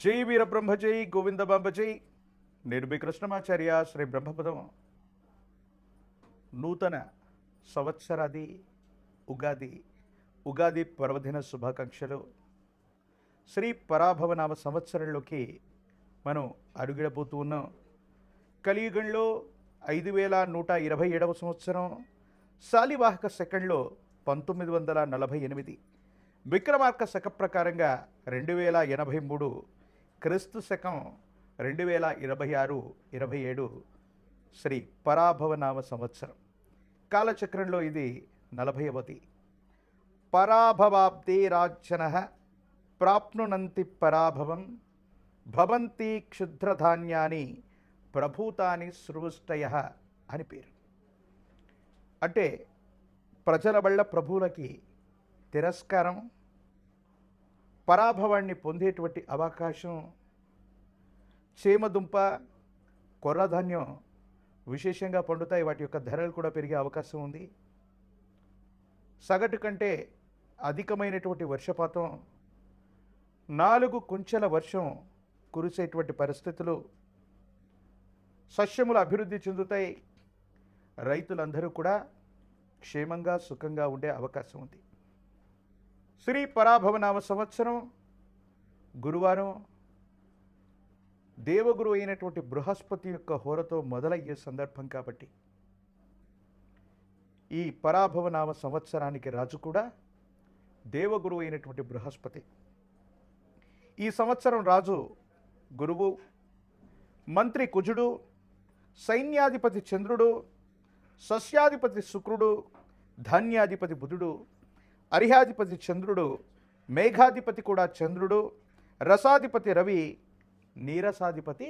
జై వీరబ్రహ్మ జై గోవిందబాంబ జై. నేను మీ కృష్ణమాచార్య. శ్రీ బ్రహ్మపదం నూతన సంవత్సరాది ఉగాది పర్వదిన శుభాకాంక్షలు. శ్రీ పరాభవనామ సంవత్సరంలోకి మనం అడుగిడబోతూ ఉన్నాం. కలియుగంలో 5127వ సంవత్సరం, శాలివాహక సెకండ్లో 1948, విక్రమార్క శక ప్రకారంగా 2083, క్రీస్తు శకం 2026-27 శ్రీ పరాభవనామ సంవత్సరం. కాలచక్రంలో ఇది 40వది. పరాభవాబ్దే రాజ్యన ప్రాప్నునంతి పరాభవం భవంతి క్షుద్రధాన్యాని ప్రభూతాని సృష్టయ అని పేరు. అంటే ప్రజల వల్ల ప్రభువులకి తిరస్కారం, పరాభవాన్ని పొందేటువంటి అవకాశం. చేమదుంప, కొర్రధాన్యం విశేషంగా పండుతాయి. వాటి యొక్క ధరలు కూడా పెరిగే అవకాశం ఉంది. సగటు కంటే అధికమైనటువంటి వర్షపాతం, 4 కుంచెల వర్షం కురిసేటువంటి పరిస్థితులు, సస్యములు అభివృద్ధి చెందుతాయి. రైతులందరూ కూడా క్షేమంగా సుఖంగా ఉండే అవకాశం ఉంది. శ్రీ పరాభవనామ సంవత్సరం గురువారం దేవగురు అయినటువంటి బృహస్పతి యొక్క హోరతో మొదలయ్యే సందర్భం కాబట్టి ఈ పరాభవనామ సంవత్సరానికి రాజు కూడా దేవగురు అయినటువంటి బృహస్పతి. ఈ సంవత్సరం రాజు గురువు, మంత్రి కుజుడు, సైన్యాధిపతి చంద్రుడు, సస్యాధిపతి శుక్రుడు, ధాన్యాధిపతి బుధుడు, అర్హ్యాధిపతి చంద్రుడు, మేఘాధిపతి కూడా చంద్రుడు, రసాధిపతి రవి, నీరసాధిపతి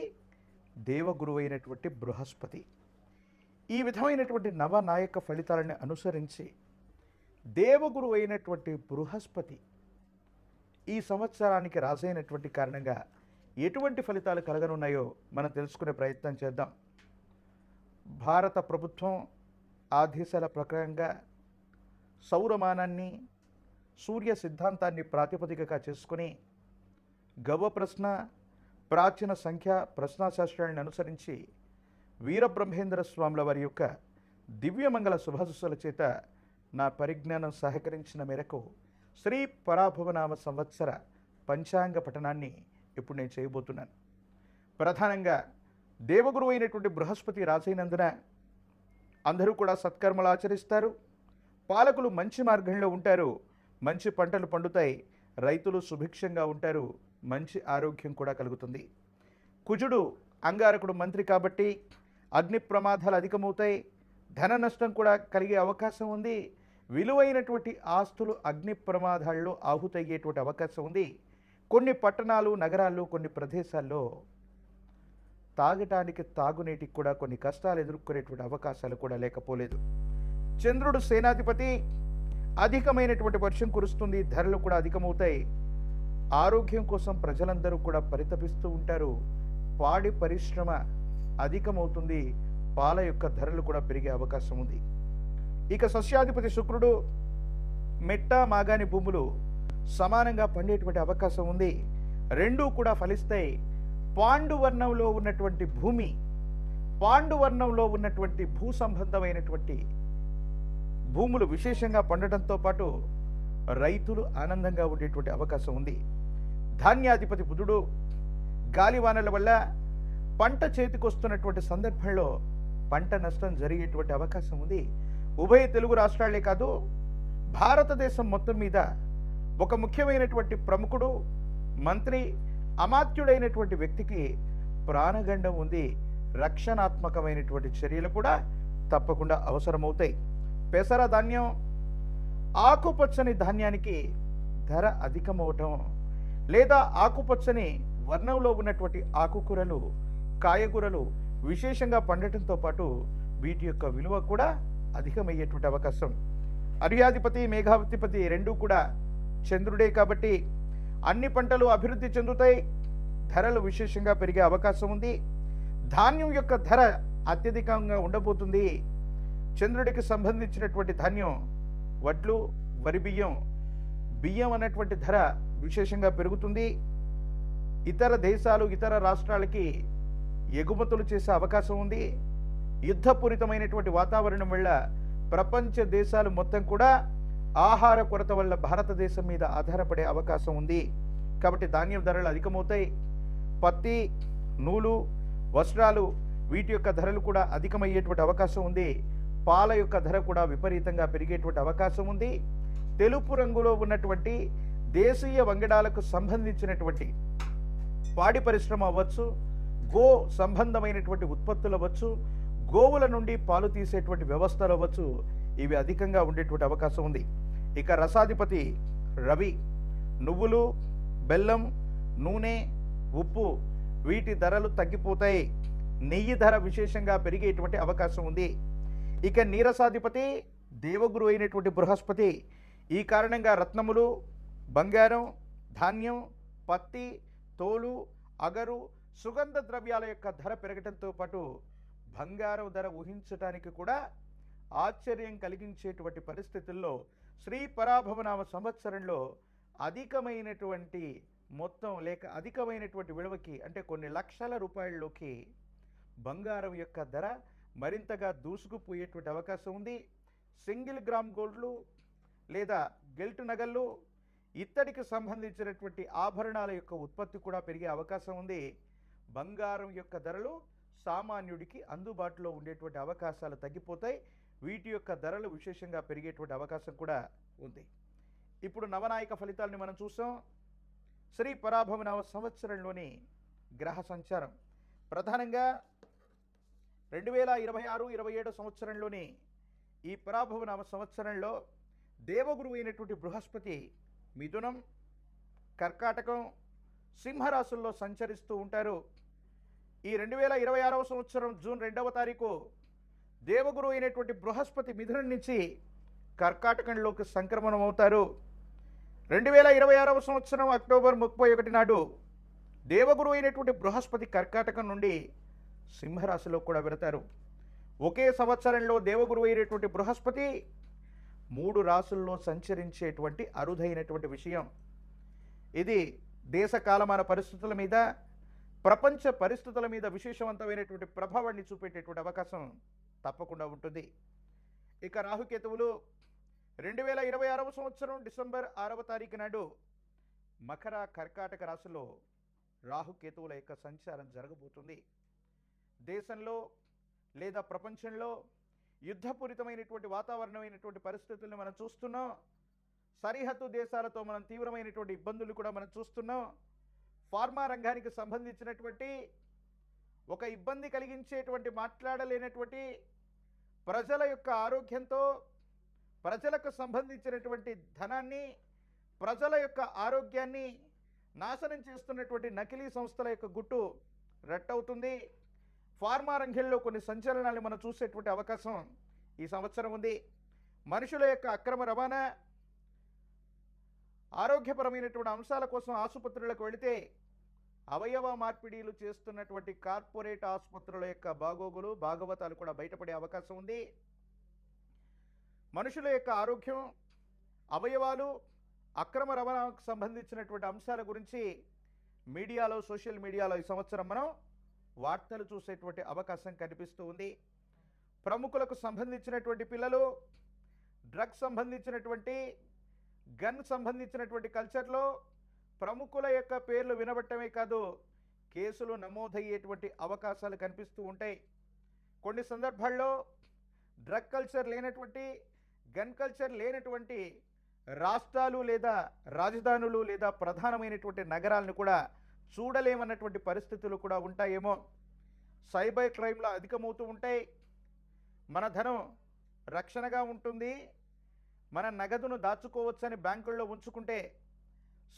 దేవగురువు అయినటువంటి బృహస్పతి. ఈ విధమైనటువంటి నవనాయక ఫలితాలను అనుసరించి దేవగురువు అయినటువంటి బృహస్పతి ఈ సంవత్సరానికి రాజైనటువంటి కారణంగా ఎటువంటి ఫలితాలు కలగనున్నాయో మనం తెలుసుకునే ప్రయత్నం చేద్దాం. భారత ప్రభుత్వం ఆదేశాల ప్రకారంగా సౌరమానాన్ని, సూర్య సిద్ధాంతాన్ని ప్రాతిపదికగా చేసుకుని గవ ప్రశ్న, ప్రాచీన సంఖ్య ప్రశ్నాశాస్త్రాలను అనుసరించి వీరబ్రహ్మేంద్ర స్వాముల వారి యొక్క దివ్యమంగళ శుభాశుస్సుల చేత నా పరిజ్ఞానం సహకరించిన మేరకు శ్రీ పరాభవనామ సంవత్సర పంచాంగ పఠనాన్ని ఇప్పుడు నేను చేయబోతున్నాను. ప్రధానంగా దేవగురు అయినటువంటి బృహస్పతి రాజైనందున అందరూ కూడా సత్కర్మలు ఆచరిస్తారు. పాలకులు మంచి మార్గంలో ఉంటారు. మంచి పంటలు పండుతాయి. రైతులు సుభిక్షంగా ఉంటారు. మంచి ఆరోగ్యం కూడా కలుగుతుంది. కుజుడు అంగారకుడు మంత్రి కాబట్టి అగ్ని ప్రమాదాలు అధికమవుతాయి. ధన నష్టం కూడా కలిగే అవకాశం ఉంది. విలువైనటువంటి ఆస్తులు అగ్ని ప్రమాదాల్లో ఆహుతయ్యేటువంటి అవకాశం ఉంది. కొన్ని పట్టణాలు, నగరాల్లో, కొన్ని ప్రదేశాల్లో తాగటానికి, తాగునీటికి కూడా కొన్ని కష్టాలు ఎదుర్కొనేటువంటి అవకాశాలు కూడా లేకపోలేదు. చంద్రుడు సేనాధిపతి. అధికమైనటువంటి వర్షం కురుస్తుంది. ధరలు కూడా అధికమవుతాయి. ఆరోగ్యం కోసం ప్రజలందరూ కూడా పరితపిస్తూ ఉంటారు. పాడి పరిశ్రమ అధికమవుతుంది. పాల యొక్క ధరలు కూడా పెరిగే అవకాశం ఉంది. ఇక సస్యాధిపతి శుక్రుడు. మెట్ట, మాగాని భూములు సమానంగా పండేటువంటి అవకాశం ఉంది. రెండూ కూడా ఫలిస్తాయి. పాండువర్ణంలో ఉన్నటువంటి భూమి, పాండువర్ణంలో ఉన్నటువంటి భూ సంబంధమైనటువంటి భూములు విశేషంగా పండటంతో పాటు రైతులు ఆనందంగా ఉండేటువంటి అవకాశం ఉంది. ధాన్యాధిపతి బుధుడు. గాలివానల వల్ల పంట చేతికొస్తున్నటువంటి సందర్భంలో పంట నష్టం జరిగేటువంటి అవకాశం ఉంది. ఉభయ తెలుగు రాష్ట్రాలే కాదు, భారతదేశం మొత్తం మీద ఒక ముఖ్యమైనటువంటి ప్రముఖుడు, మంత్రి, అమాత్యుడైనటువంటి వ్యక్తికి ప్రాణగండం ఉంది. రక్షణాత్మకమైనటువంటి చర్యలు కూడా తప్పకుండా అవసరమవుతాయి. పెసర ధాన్యం, ఆకుపచ్చని ధాన్యానికి ధర అధికమవటం, లేదా ఆకుపచ్చని వర్ణంలో ఉన్నటువంటి ఆకుకూరలు, కాయగూరలు విశేషంగా పండటంతో పాటు వీటి యొక్క విలువ కూడా అధికమయ్యేటువంటి అవకాశం. అర్హ్యాధిపతి, మేఘాధిపతి రెండూ కూడా చంద్రుడే కాబట్టి అన్ని పంటలు అభివృద్ధి చెందుతాయి. ధరలు విశేషంగా పెరిగే అవకాశం ఉంది. ధాన్యం యొక్క ధర అత్యధికంగా ఉండబోతుంది. చంద్రుడికి సంబంధించినటువంటి ధాన్యం వడ్లు, వరి బియ్యం, బియ్యం అన్నటువంటి ధర విశేషంగా పెరుగుతుంది. ఇతర దేశాలు, ఇతర రాష్ట్రాలకి ఎగుమతులు చేసే అవకాశం ఉంది. యుద్ధపూరితమైనటువంటి వాతావరణం వల్ల ప్రపంచ దేశాలు మొత్తం కూడా ఆహార కొరత వల్ల భారతదేశం మీద ఆధారపడే అవకాశం ఉంది. కాబట్టి ధాన్యం ధరలు అధికమవుతాయి. పత్తి, నూలు, వస్త్రాలు వీటి యొక్క ధరలు కూడా అధికమయ్యేటువంటి అవకాశం ఉంది. పాల యొక్క ధర కూడా విపరీతంగా పెరిగేటువంటి అవకాశం ఉంది. తెలుపు రంగులో ఉన్నటువంటి దేశీయ వంగడాలకు సంబంధించినటువంటి పాడి పరిశ్రమ అవ్వచ్చు, గో సంబంధమైనటువంటి ఉత్పత్తులు అవ్వచ్చు, గోవుల నుండి పాలు తీసేటువంటి వ్యవస్థలు అవ్వచ్చు, ఇవి అధికంగా ఉండేటువంటి అవకాశం ఉంది. ఇక రసాధిపతి రవి నువ్వులు, బెల్లం, నూనె, ఉప్పు వీటి ధరలు తగ్గిపోతాయి. నెయ్యి ధర విశేషంగా పెరిగేటువంటి అవకాశం ఉంది. ఇక నీరసాధిపతి దేవగురు అయినటువంటి బృహస్పతి ఈ కారణంగా రత్నములు, బంగారం, ధాన్యం, పత్తి, తోలు, అగరు, సుగంధ ద్రవ్యాల యొక్క ధర పెరగడంతో పాటు బంగారం ధర ఊహించడానికి కూడా ఆశ్చర్యం కలిగించేటువంటి పరిస్థితుల్లో శ్రీ పరాభవనామ సంవత్సరంలో అధికమైనటువంటి మొత్తం లేక అధికమైనటువంటి విలువకి అంటే కొన్ని లక్షల రూపాయల్లోకి బంగారం యొక్క ధర మరింతగా దూసుకుపోయేటువంటి అవకాశం ఉంది. సింగిల్ గ్రామ్ గోల్డ్లు లేదా గెల్ట్ నగళ్ళు, ఇత్తడికి సంబంధించినటువంటి ఆభరణాల యొక్క ఉత్పత్తి కూడా పెరిగే అవకాశం ఉంది. బంగారం యొక్క ధరలు సామాన్యుడికి అందుబాటులో ఉండేటువంటి అవకాశాలు తగ్గిపోతాయి. వీటి యొక్క ధరలు విశేషంగా పెరిగేటువంటి అవకాశం కూడా ఉంది. ఇప్పుడు నవనాయక ఫలితాలని మనం చూసాం. శ్రీ పరాభవనామ సంవత్సరంలోని గ్రహ సంచారం ప్రధానంగా 2026-27 సంవత్సరంలోని ఈ పరాభవనామ సంవత్సరంలో దేవగురు అయినటువంటి బృహస్పతి మిథునం, కర్కాటకం, సింహరాశుల్లో సంచరిస్తూ ఉంటారు. ఈ 2026వ సంవత్సరం జూన్ 2వ తారీఖు దేవగురు అయినటువంటి బృహస్పతి మిథునం నుంచి కర్కాటకంలోకి సంక్రమణం అవుతారు. 2026వ సంవత్సరం అక్టోబర్ 31 నాడు దేవగురు అయినటువంటి బృహస్పతి కర్కాటకం నుండి సింహరాశిలో కూడా వెళతారు. ఒకే సంవత్సరంలో దేవగురు అయినటువంటి బృహస్పతి 3 రాశుల్లో సంచరించేటువంటి అరుదైనటువంటి విషయం. ఇది దేశ కాలమాన పరిస్థితుల మీద, ప్రపంచ పరిస్థితుల మీద విశేషవంతమైనటువంటి ప్రభావాన్ని చూపేటటువంటి అవకాశం తప్పకుండా ఉంటుంది. ఇక రాహుకేతువులు 2026వ సంవత్సరం డిసెంబర్ 6వ తారీఖు నాడు మకర, కర్కాటక రాశిలో రాహుకేతువుల యొక్క సంచారం జరగబోతుంది. దేశంలో లేదా ప్రపంచంలో యుద్ధపూరితమైనటువంటి వాతావరణమైనటువంటి పరిస్థితులను మనం చూస్తున్నాం. సరిహద్దు దేశాలతో మనం తీవ్రమైనటువంటి ఇబ్బందులు కూడా మనం చూస్తున్నాం. ఫార్మా రంగానికి సంబంధించినటువంటి ఒక ఇబ్బంది కలిగించేటువంటి మాట్లాడలేనటువంటి ప్రజల యొక్క ఆరోగ్యంతో, ప్రజలకు సంబంధించినటువంటి ధనాన్ని, ప్రజల యొక్క ఆరోగ్యాన్ని నాశనం చేస్తున్నటువంటి నకిలీ సంస్థల యొక్క గుట్టు రట్టవుతుంది. ఫార్మా రంగంలో కొన్ని సంచలనాలు మనం చూసేటువంటి అవకాశం ఈ సంవత్సరం ఉంది. మనుషుల యొక్క అక్రమ రవాణా, ఆరోగ్యపరమైనటువంటి అంశాల కోసం ఆసుపత్రులకు వెళితే అవయవ మార్పిడీలు చేస్తున్నటువంటి కార్పొరేట్ ఆసుపత్రుల యొక్క బాగోగులు, భాగవతాలు కూడా బయటపడే అవకాశం ఉంది. మనుషుల యొక్క ఆరోగ్యం, అవయవాలు, అక్రమ రవాణాకు సంబంధించినటువంటి అంశాల గురించి మీడియాలో, సోషల్ మీడియాలో ఈ సంవత్సరం మనం వార్తలు చూసేటువంటి అవకాశం కనిపిస్తూ ఉంది. ప్రముఖులకు సంబంధించినటువంటి పిల్లలు, డ్రగ్స్ సంబంధించినటువంటి, గన్ సంబంధించినటువంటి కల్చర్లో ప్రముఖుల యొక్క పేర్లు వినబట్టమే కాదు, కేసులు నమోదయ్యేటువంటి అవకాశాలు కనిపిస్తూ ఉంటాయి. కొన్ని సందర్భాల్లో డ్రగ్ కల్చర్ లేనటువంటి, గన్ కల్చర్ లేనటువంటి రాష్ట్రాలు లేదా రాజధానులు లేదా ప్రధానమైనటువంటి నగరాలను కూడా చూడలేమన్నటువంటి పరిస్థితులు కూడా ఉంటాయేమో. సైబర్ క్రైమ్లు అధికమవుతూ ఉంటాయి. మన ధనం రక్షణగా ఉంటుంది. మన నగదును దాచుకోవచ్చని బ్యాంకుల్లో ఉంచుకుంటే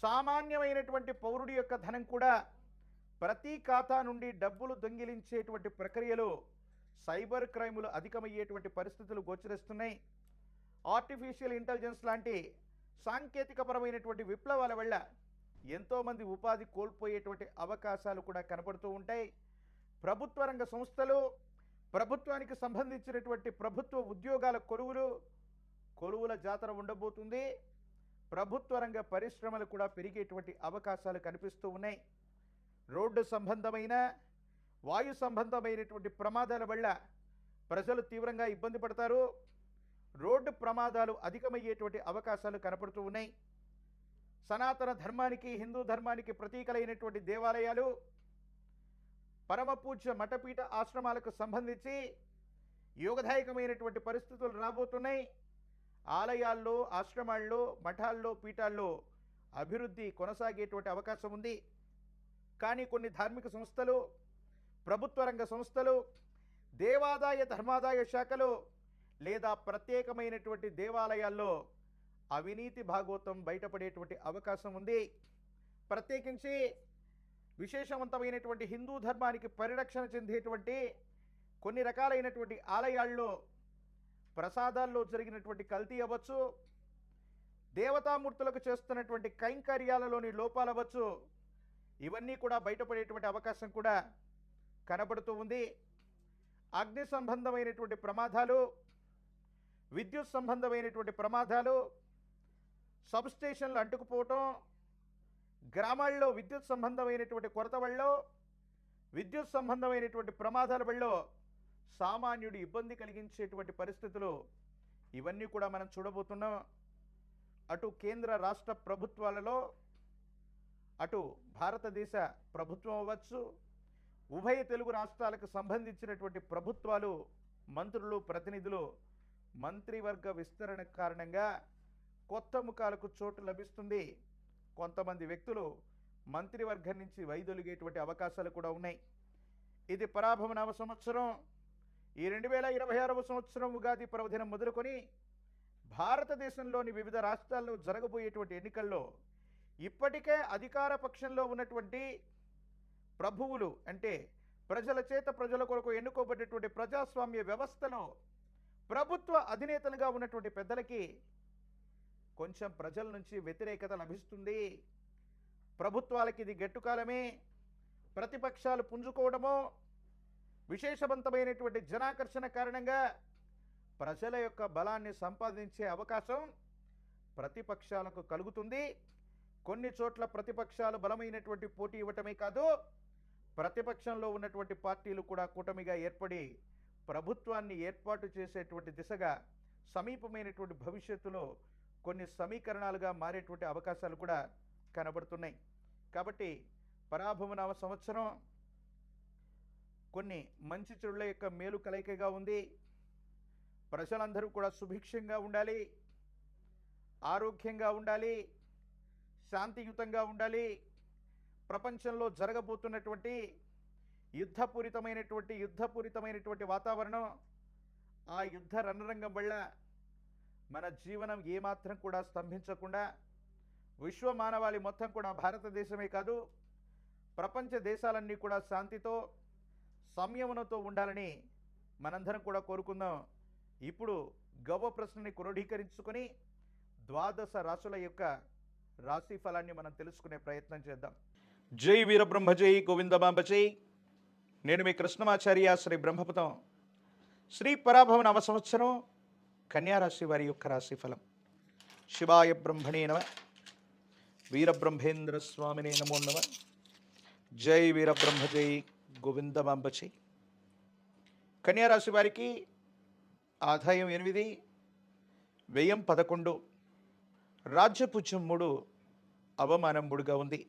సామాన్యమైనటువంటి పౌరుడి యొక్క ధనం కూడా ప్రతి ఖాతా నుండి డబ్బులు దొంగిలించేటువంటి ప్రక్రియలు, సైబర్ క్రైములు అధికమయ్యేటువంటి పరిస్థితులు గోచరిస్తున్నాయి. ఆర్టిఫిషియల్ ఇంటెలిజెన్స్ లాంటి సాంకేతికపరమైనటువంటి విప్లవాల వల్ల ఎంతోమంది ఉపాధి కోల్పోయేటువంటి అవకాశాలు కూడా కనపడుతూ ఉంటాయి. ప్రభుత్వ రంగ సంస్థలు, ప్రభుత్వానికి సంబంధించినటువంటి ప్రభుత్వ ఉద్యోగాల కొలువుల జాతర ఉండబోతుంది. ప్రభుత్వ రంగ పరిశ్రమలు కూడా పెరిగేటువంటి అవకాశాలు కనిపిస్తూ ఉన్నాయి. రోడ్డు సంబంధమైన వాయు సంబంధమైనటువంటి ప్రమాదాల వల్ల ప్రజలు తీవ్రంగా ఇబ్బంది పడతారు. రోడ్డు ప్రమాదాలు అధికమయ్యేటువంటి అవకాశాలు కనపడుతూ ఉన్నాయి. సనాతన ధర్మానికి, హిందూ ధర్మానికి ప్రతీకలైనటువంటి దేవాలయాలు, పరమ పూజ్య మఠపీఠ ఆశ్రమాలకు సంబంధించి యోగదాయకమైనటువంటి పరిస్థితులు రాబోతున్నాయి. ఆలయాల్లో, ఆశ్రమాల్లో, మఠాల్లో, పీఠాల్లో అభివృద్ధి కొనసాగేటువంటి అవకాశం ఉంది. కానీ కొన్ని ధార్మిక సంస్థలు, ప్రభుత్వ రంగ సంస్థలు, దేవాదాయ ధర్మాదాయ శాఖలు లేదా ప్రత్యేకమైనటువంటి దేవాలయాల్లో అవినీతి భాగోతం బయటపడేటువంటి అవకాశం ఉంది. ప్రత్యేకించి విశేషవంతమైనటువంటి హిందూ ధర్మానికి పరిరక్షణ చెందేటువంటి కొన్ని రకాలైనటువంటి ఆలయాల్లో ప్రసాదాల్లో జరిగినటువంటి కల్తీ అవ్వచ్చు, దేవతామూర్తులకు చేస్తున్నటువంటి కైంకర్యాలలోని లోపాలు అవ్వచ్చు, ఇవన్నీ కూడా బయటపడేటువంటి అవకాశం కూడా కనబడుతూ ఉంది. అగ్ని సంబంధమైనటువంటి ప్రమాదాలు, విద్యుత్ సంబంధమైనటువంటి ప్రమాదాలు, సబ్స్టేషన్లు అంటుకుపోవటం, గ్రామాల్లో విద్యుత్ సంబంధమైనటువంటి కొరత వల్ల, విద్యుత్ సంబంధమైనటువంటి ప్రమాదాల వల్ల సామాన్యుడు ఇబ్బంది కలిగించేటువంటి పరిస్థితులు ఇవన్నీ కూడా మనం చూడబోతున్నాం. అటు కేంద్ర రాష్ట్ర ప్రభుత్వాలలో, అటు భారతదేశ ప్రభుత్వం అవ్వచ్చు, ఉభయ తెలుగు రాష్ట్రాలకు సంబంధించినటువంటి ప్రభుత్వాలు, మంత్రులు, ప్రతినిధులు మంత్రివర్గ విస్తరణ కారణంగా కొత్త ముఖాలకు చోటు లభిస్తుంది. కొంతమంది వ్యక్తులు మంత్రివర్గం నుంచి వైదొలిగేటువంటి అవకాశాలు కూడా ఉన్నాయి. ఇది పరాభవ నవ సంవత్సరం. ఈ 2026వ సంవత్సరం ఉగాది పర్వదినం మొదలుకొని భారతదేశంలోని వివిధ రాష్ట్రాల్లో జరగబోయేటువంటి ఎన్నికల్లో ఇప్పటికే అధికార పక్షంలో ఉన్నటువంటి ప్రభువులు, అంటే ప్రజల చేత ప్రజల కొరకు ఎన్నుకోబడ్డటువంటి ప్రజాస్వామ్య వ్యవస్థలో ప్రభుత్వ అధినేతలుగా ఉన్నటువంటి పెద్దలకి కొంచెం ప్రజల నుంచి వ్యతిరేకత లభిస్తుంది. ప్రభుత్వాలకి ఇది గట్టుకాలమే. ప్రతిపక్షాలు పుంజుకోవడమో, విశేషవంతమైనటువంటి జనాకర్షణ కారణంగా ప్రజల యొక్క బలాన్ని సంపాదించే అవకాశం ప్రతిపక్షాలకు కలుగుతుంది. కొన్ని చోట్ల ప్రతిపక్షాలు బలమైనటువంటి పోటీ ఇవ్వటమే కాదు, ప్రతిపక్షంలో ఉన్నటువంటి పార్టీలు కూడా కూటమిగా ఏర్పడి ప్రభుత్వాన్ని ఏర్పాటు చేసేటువంటి దిశగా సమీపమైనటువంటి భవిష్యత్తులో కొన్ని సమీకరణాలుగా మారేటువంటి అవకాశాలు కూడా కనబడుతున్నాయి. కాబట్టి పరాభవ నవ సంవత్సరం కొన్ని మంచి చెడుల యొక్క మేలు కలయికగా ఉంది. ప్రజలందరూ కూడా సుభిక్షంగా ఉండాలి, ఆరోగ్యంగా ఉండాలి, శాంతియుతంగా ఉండాలి. ప్రపంచంలో జరగబోతున్నటువంటి యుద్ధపూరితమైనటువంటి వాతావరణం, ఆ యుద్ధ రణరంగం వల్ల మన జీవనం ఏమాత్రం కూడా స్తంభించకుండా విశ్వ మానవాళి మొత్తం కూడా, భారతదేశమే కాదు ప్రపంచ దేశాలన్నీ కూడా శాంతితో, సంయమనంతో ఉండాలని మనందరం కూడా కోరుకుందాం. ఇప్పుడు గవ్వ ప్రశ్నని క్రోడీకరించుకొని ద్వాదశ రాశుల యొక్క రాశి ఫలాన్ని మనం తెలుసుకునే ప్రయత్నం చేద్దాం. జై వీరబ్రహ్మ జై గోవిందమాంబ జై. నేను మీ కృష్ణమాచార్య, శ్రీ బ్రహ్మపదం. శ్రీ పరాభవ నవ సంవత్సరం కన్యారాశి వారి యొక్క రాశి ఫలం. శివాయ బ్రహ్మణే నమ, వీరబ్రహ్మేంద్ర స్వామినే నమో నమ. జై వీరబ్రహ్మ జై గోవిందమాంబ జై. కన్యారాశి వారికి ఆదాయం 8, వ్యయం 11, రాజ్యపుజ్యం 3, అవమానం 3గా ఉంది.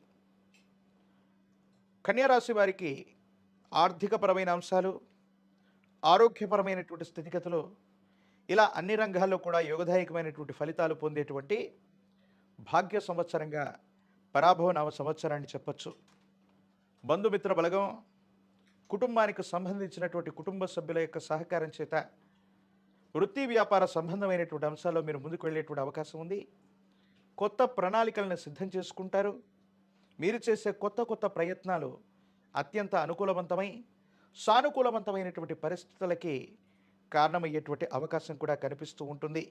కన్యారాశి వారికి ఆర్థికపరమైన అంశాలు, ఆరోగ్యపరమైనటువంటి స్థితిగతులు, ఇలా అన్ని రంగాల్లో కూడా యోగదాయకమైనటువంటి ఫలితాలు పొందేటువంటి భాగ్య సంవత్సరంగా పరాభవ నవ సంవత్సరాన్ని చెప్పచ్చు. బంధుమిత్ర బలగం, కుటుంబానికి సంబంధించినటువంటి కుటుంబ సభ్యుల యొక్క సహకారం చేత వృత్తి వ్యాపార సంబంధమైనటువంటి అంశాల్లో మీరు ముందుకు వెళ్ళేటువంటి అవకాశం ఉంది. కొత్త ప్రణాళికలను సిద్ధం చేసుకుంటారు. మీరు చేసే కొత్త ప్రయత్నాలు అత్యంత అనుకూలవంతమై సానుకూలవంతమైనటువంటి పరిస్థితులకి కారణమయ్యేటువంటి అవకాశం కూడా కనిపిస్తూ ఉంటుంది.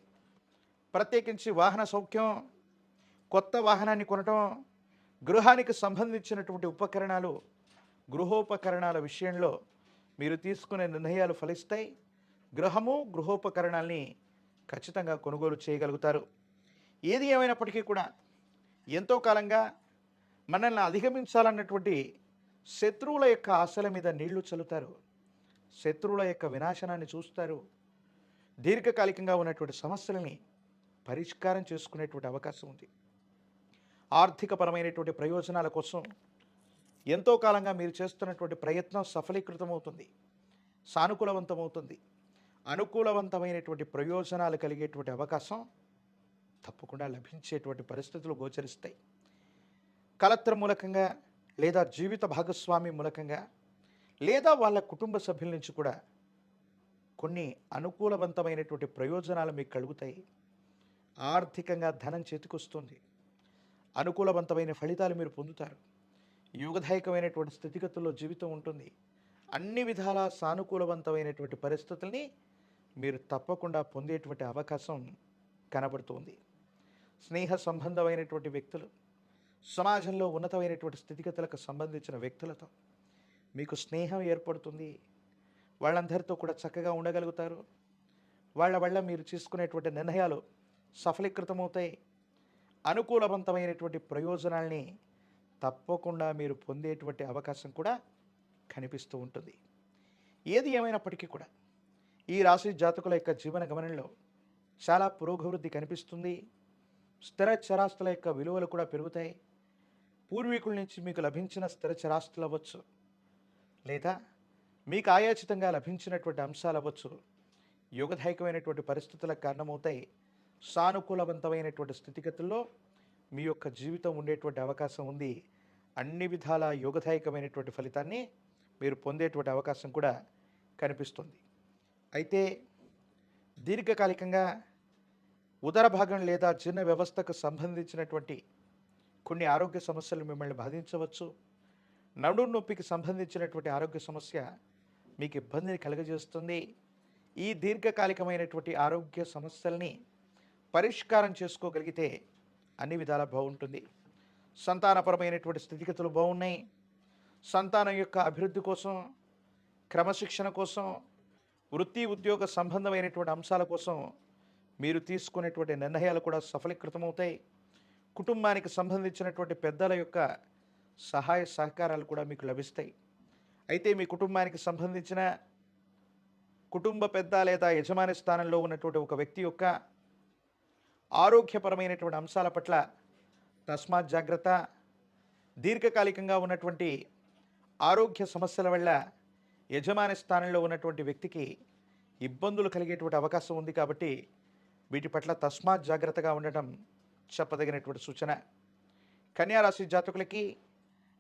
ప్రత్యేకించి వాహన సౌఖ్యం, కొత్త వాహనాన్ని కొనటం, గృహానికి సంబంధించినటువంటి ఉపకరణాలు, గృహోపకరణాల విషయంలో మీరు తీసుకునే నిర్ణయాలు ఫలిస్తాయి. గృహము, గృహోపకరణాల్ని ఖచ్చితంగా కొనుగోలు చేయగలుగుతారు. ఏది ఏమైనప్పటికీ కూడా ఎంతో కాలంగా మనల్ని అధిగమించాలన్నటువంటి శత్రువుల యొక్క ఆశల మీద నీళ్లు చల్లుతారు. శత్రువుల యొక్క వినాశనాన్ని చూస్తారు. దీర్ఘకాలికంగా ఉన్నటువంటి సమస్యలని పరిష్కారం చేసుకునేటువంటి అవకాశం ఉంది. ఆర్థికపరమైనటువంటి ప్రయోజనాల కోసం ఎంతో కాలంగా మీరు చేస్తున్నటువంటి ప్రయత్నం సఫలీకృతమవుతుంది, సానుకూలవంతమవుతుంది. అనుకూలవంతమైనటువంటి ప్రయోజనాలు కలిగేటువంటి అవకాశం తప్పకుండా లభించేటువంటి పరిస్థితులు గోచరిస్తాయి. కలత్ర మూలకంగా లేదా జీవిత భాగస్వామి మూలకంగా లేదా వాళ్ళ కుటుంబ సభ్యుల నుంచి కూడా కొన్ని అనుకూలవంతమైనటువంటి ప్రయోజనాలు మీకు కలుగుతాయి. ఆర్థికంగా ధనం చేతికొస్తుంది. అనుకూలవంతమైన ఫలితాలు మీరు పొందుతారు. యోగదాయకమైనటువంటి స్థితిగతుల్లో జీవితం ఉంటుంది. అన్ని విధాలా సానుకూలవంతమైనటువంటి పరిస్థితుల్ని మీరు తప్పకుండా పొందేటువంటి అవకాశం కనబడుతుంది. స్నేహ సంబంధమైనటువంటి వ్యక్తులు, సమాజంలో ఉన్నతమైనటువంటి స్థితిగతులకు సంబంధించిన వ్యక్తులతో మీకు స్నేహం ఏర్పడుతుంది. వాళ్ళందరితో కూడా చక్కగా ఉండగలుగుతారు. వాళ్ళ వల్ల మీరు తీసుకునేటువంటి నిర్ణయాలు సఫలీకృతమవుతాయి. అనుకూలవంతమైనటువంటి ప్రయోజనాల్ని తప్పకుండా మీరు పొందేటువంటి అవకాశం కూడా కనిపిస్తూ ఉంటుంది. ఏది ఏమైనప్పటికీ కూడా ఈ రాశి జాతకుల యొక్క జీవన గమనంలో చాలా పురోగవృద్ధి కనిపిస్తుంది. స్థిర చరాస్తుల యొక్క విలువలు కూడా పెరుగుతాయి. పూర్వీకుల నుంచి మీకు లభించిన స్థిర చరాస్తులు అవ్వచ్చు, లేదా మీకు ఆయాచితంగా లభించినటువంటి అంశాలు అవ్వచ్చు, యోగదాయకమైనటువంటి పరిస్థితులకు కారణమవుతాయి. సానుకూలవంతమైనటువంటి స్థితిగతుల్లో మీ యొక్క జీవితం ఉండేటువంటి అవకాశం ఉంది. అన్ని విధాల యోగదాయకమైనటువంటి ఫలితాన్ని మీరు పొందేటువంటి అవకాశం కూడా కనిపిస్తుంది. అయితే దీర్ఘకాలికంగా ఉదర భాగం లేదా జీర్ణ వ్యవస్థకు సంబంధించినటువంటి కొన్ని ఆరోగ్య సమస్యలు మిమ్మల్ని బాధించవచ్చు. నడుము నొప్పికి సంబంధించినటువంటి ఆరోగ్య సమస్య మీకు ఇబ్బందిని కలుగజేస్తుంది. ఈ దీర్ఘకాలికమైనటువంటి ఆరోగ్య సమస్యల్ని పరిష్కారం చేసుకోగలిగితే అన్ని విధాలా బాగుంటుంది. సంతానపరమైనటువంటి స్థితిగతులు బాగున్నాయి. సంతానం యొక్క అభివృద్ధి కోసం, క్రమశిక్షణ కోసం, వృత్తి ఉద్యోగ సంబంధమైనటువంటి అంశాల కోసం మీరు తీసుకునేటువంటి నిర్ణయాలు కూడా సఫలీకృతమవుతాయి. కుటుంబానికి సంబంధించినటువంటి పెద్దల యొక్క సహాయ సహకారాలు కూడా మీకు లభిస్తాయి. అయితే మీ కుటుంబానికి సంబంధించిన కుటుంబ పెద్ద లేదా యజమాని స్థానంలో ఉన్నటువంటి ఒక వ్యక్తి యొక్క ఆరోగ్యపరమైనటువంటి అంశాల పట్ల తస్మాత్ జాగ్రత్త. దీర్ఘకాలికంగా ఉన్నటువంటి ఆరోగ్య సమస్యల వల్ల యజమాని స్థానంలో ఉన్నటువంటి వ్యక్తికి ఇబ్బందులు కలిగేటువంటి అవకాశం ఉంది. కాబట్టి వీటి పట్ల తస్మాత్ జాగ్రత్తగా ఉండటం చెప్పదగినటువంటి సూచన. కన్యారాశి జాతకులకి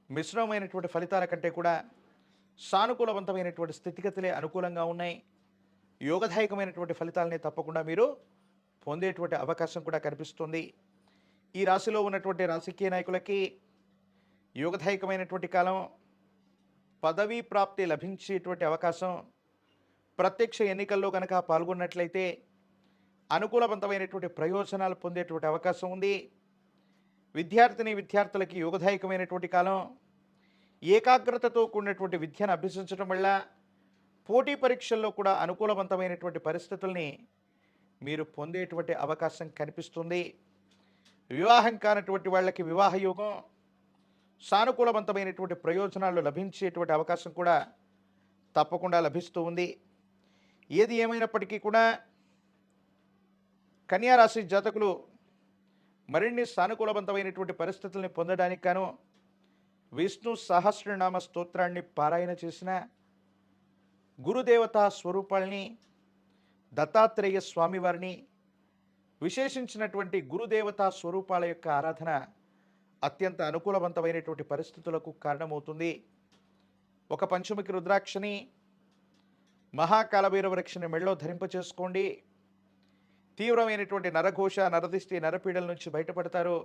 మిశ్రమమైనటువంటి ఫలితాల కంటే కూడా సానుకూలవంతమైనటువంటి స్థితిగతులే అనుకూలంగా ఉన్నాయి. యోగదాయకమైనటువంటి ఫలితాలని తప్పకుండా మీరు పొందేటువంటి అవకాశం కూడా కనిపిస్తుంది. ఈ రాశిలో ఉన్నటువంటి రాజకీయ నాయకులకి యోగదాయకమైనటువంటి కాలం. పదవీ ప్రాప్తి లభించేటువంటి అవకాశం. ప్రత్యక్ష ఎన్నికల్లో కనుక పాల్గొన్నట్లయితే అనుకూలవంతమైనటువంటి ప్రయోజనాలు పొందేటువంటి అవకాశం ఉంది. విద్యార్థులకి యోగదాయకమైనటువంటి కాలం. ఏకాగ్రతతో కూడినటువంటి విద్యను అభ్యసించడం వల్ల పోటీ పరీక్షల్లో కూడా అనుకూలవంతమైనటువంటి పరిస్థితుల్ని మీరు పొందేటువంటి అవకాశం కనిపిస్తుంది. వివాహం కానటువంటి వాళ్ళకి వివాహ యోగం, సానుకూలవంతమైనటువంటి ప్రయోజనాలు లభించేటువంటి అవకాశం కూడా తప్పకుండా లభిస్తూ ఉంది. ఏది ఏమైనప్పటికీ కూడా కన్యారాశి జాతకులు మరిన్ని సానుకూలవంతమైనటువంటి పరిస్థితుల్ని పొందడానికి గాను విష్ణు సహస్రనామ స్తోత్రాన్ని పారాయణ చేసిన, గురుదేవతా స్వరూపాల్ని దత్తాత్రేయ స్వామివారిని, విశేషించినటువంటి గురుదేవతా స్వరూపాల యొక్క ఆరాధన అత్యంత అనుకూలవంతమైనటువంటి పరిస్థితులకు కారణమవుతుంది. ఒక పంచముఖి రుద్రాక్షని, మహాకాలభైరవ వృక్షని మెడలో ధరింపచేసుకోండి. తీవ్రమైనటువంటి నరఘోష, నరదిష్టి, నరపీడల నుంచి బయటపడతారు.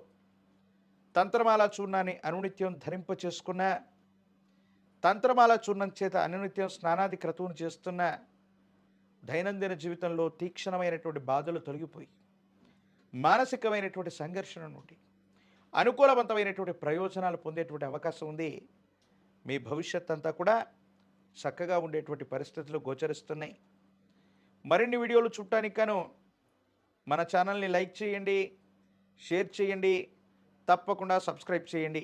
తంత్రమాల చూర్ణాన్ని అనునిత్యం ధరింపచేసుకున్న, తంత్రమాల చూర్ణం చేత అనునిత్యం స్నానాది క్రతువును చేస్తున్న దైనందిన జీవితంలో తీక్షణమైనటువంటి బాధలు తొలగిపోయి మానసికమైనటువంటి సంఘర్షణ నుండి అనుకూలవంతమైనటువంటి ప్రయోజనాలు పొందేటువంటి అవకాశం ఉంది. మీ భవిష్యత్ అంతా కూడా చక్కగా ఉండేటువంటి పరిస్థితులు గోచరిస్తున్నాయి. మరిన్ని వీడియోలు చూడటానికి గాను మన ఛానల్ని లైక్ చేయండి, షేర్ చేయండి, తప్పకుండా సబ్స్క్రైబ్ చేయండి.